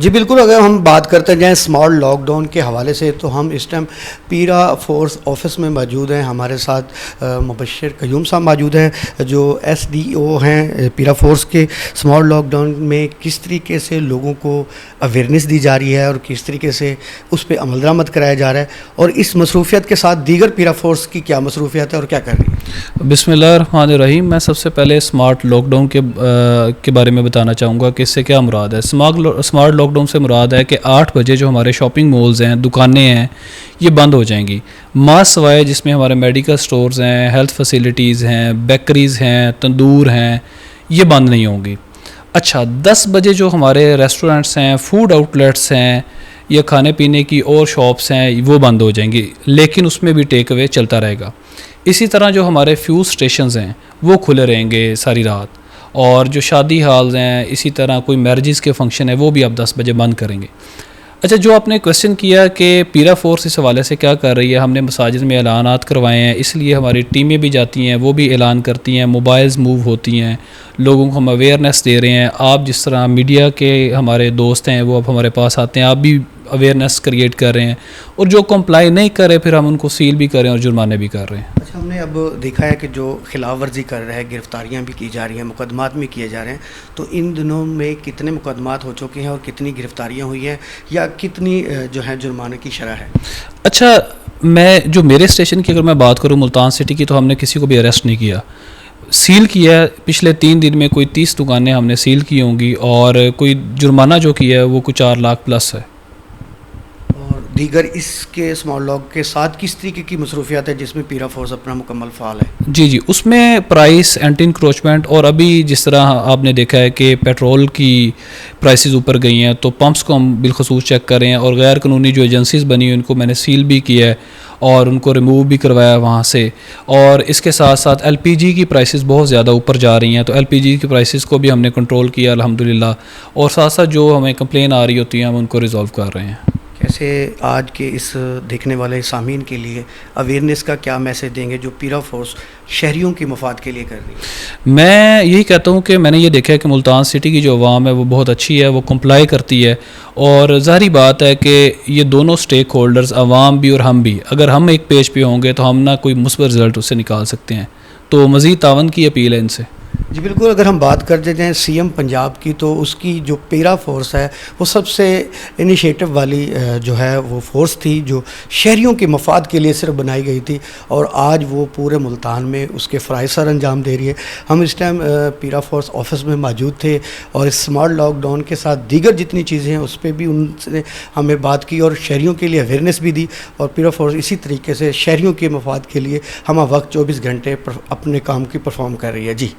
जी बिल्कुल, अगर हम बात करते जाएँ स्मॉल लॉकडाउन के हवाले से, तो हम इस टाइम पीरा फोर्स ऑफिस में मौजूद हैं। हमारे साथ मुबश्शिर क़य्यूम साहब मौजूद हैं, जो एसडीओ हैं पीरा फोर्स के। स्मॉल लॉकडाउन में किस तरीके से लोगों को अवेयरनेस दी जा रही है और किस तरीके से उस पे अमल दरामद कराया जा रहा है, और इस मसरूफियत के साथ दीगर पीरा फोर्स की क्या मसरूफियत है और क्या कर रही है? बिस्मिल्लाहिर्रहमानिर्रहीम। मैं सबसे पहले स्मार्ट लॉकडाउन के बारे में बताना चाहूँगा कि इससे क्या मुराद है। स्मार्ट लॉकडाउन से मुराद है कि 8 बजे जो हमारे शॉपिंग मॉल्स हैं, दुकानें हैं, ये बंद हो जाएंगी। मास सवाए जिसमें हमारे मेडिकल स्टोर्स हैं, हेल्थ फैसिलिटीज़ हैं, बेकरीज़ हैं, तंदूर हैं, ये बंद नहीं होंगी। अच्छा, 10 बजे जो हमारे रेस्टोरेंट्स हैं, फूड आउटलेट्स हैं या खाने पीने की और शॉप्स हैं, वो बंद हो जाएंगी, लेकिन उसमें भी टेक अवे चलता रहेगा। इसी तरह जो हमारे फ्यूल स्टेशंस हैं वो खुले रहेंगे सारी रात, और जो शादी हाल्स हैं, इसी तरह कोई मैरिजेस के फंक्शन है, वो भी अब 10 बजे बंद करेंगे। अच्छा, जो आपने क्वेश्चन किया कि पीरा फोर्स इस हवाले से क्या कर रही है, हमने मसाजिद में ऐलानात करवाए हैं, इसलिए हमारी टीमें भी जाती हैं, वो भी ऐलान करती हैं, मोबाइल्स मूव होती हैं, लोगों को हम अवेयरनेस दे रहे हैं। आप जिस तरह मीडिया के हमारे दोस्त हैं वो अब हमारे पास आते हैं, आप भी अवेयरनेस क्रिएट कर रहे हैं, और जो कंप्लाई नहीं कर रहे फिर हम उनको सील भी कर रहे हैं और जुर्माने भी कर रहे हैं। अच्छा, हमने अब देखा है कि जो खिलाफ वर्जी कर रहा है, गिरफ्तारियां भी की जा रही हैं, मुकदमात भी किए जा रहे हैं, तो इन दिनों में कितने मुकदमात हो चुके हैं और कितनी गिरफ्तारियां हुई हैं, या कितनी जो है जुर्माने की शरह है? अच्छा, जो मेरे स्टेशन की अगर मैं बात करूँ मुल्तान सिटी की, तो हमने किसी को भी अरेस्ट नहीं किया। सील किया है पिछले 3 दिन में कोई 30 दुकानें हमने सील की होंगी, और कोई जुर्माना जो किया है वो कुछ 4 लाख प्लस है। दीगर इसके स्मॉल लॉक के साथ किस तरीके की मसरूफियात है जिसमें पीरा फोर्स अपना मुकम्मल फ़ाल है? जी, उसमें प्राइस एंटी इंक्रोचमेंट, और अभी जिस तरह आपने देखा है कि पेट्रोल की प्राइसेस ऊपर गई हैं, तो पंप्स को हम बिलखसूस चेक कर रहे हैं, और गैर कानूनी जो एजेंसीज़ बनी हुई उनको मैंने सील भी किया है और उनको रिमूव भी करवाया वहाँ से। और इसके साथ साथ एलपीजी की प्राइसेस बहुत ज़्यादा ऊपर जा रही हैं, तो एलपीजी की प्राइसेस को भी हमने कंट्रोल किया अल्हम्दुलिल्लाह, और साथ साथ जो हमें कंप्लेन आ रही होती है हम उनको रिजॉल्व कर रहे हैं। कैसे आज के इस देखने वाले सामीन के लिए अवेयरनेस का क्या मैसेज देंगे जो पीरा फोर्स शहरियों की मफाद के लिए कर रही है? मैं यही कहता हूँ कि मैंने ये देखा है कि मुल्तान सिटी की जो आवाम है वो बहुत अच्छी है, वो कंप्लाई करती है, और ज़ाहिरी बात है कि ये दोनों स्टेक होल्डर्स, आवाम भी और हम भी, अगर हम एक पेज पे होंगे तो हम ना कोई मुस्बत रिज़ल्ट उससे निकाल सकते हैं। तो मज़ीद तावन की अपील है इनसे। जी बिल्कुल, अगर हम बात करते जाएँ सीएम पंजाब की, तो उसकी जो पीरा फोर्स है वो सबसे इनिशिएटिव वाली जो है वो फोर्स थी, जो शहरियों के मफाद के लिए सिर्फ बनाई गई थी, और आज वो पूरे मुल्तान में उसके फ़राइज़ सर अंजाम दे रही है। हम इस टाइम पीरा फोर्स ऑफिस में मौजूद थे, और इस स्मार्ट लॉकडाउन के साथ दीगर जितनी चीज़ें हैं उस पर भी उनसे हमें बात की और शहरियों के लिए अवेयरनेस भी दी, और पीरा फोर्स इसी तरीके से शहरियों के मफाद के लिए हम वक्त 24 घंटे अपने काम की परफॉर्म कर रही है। जी।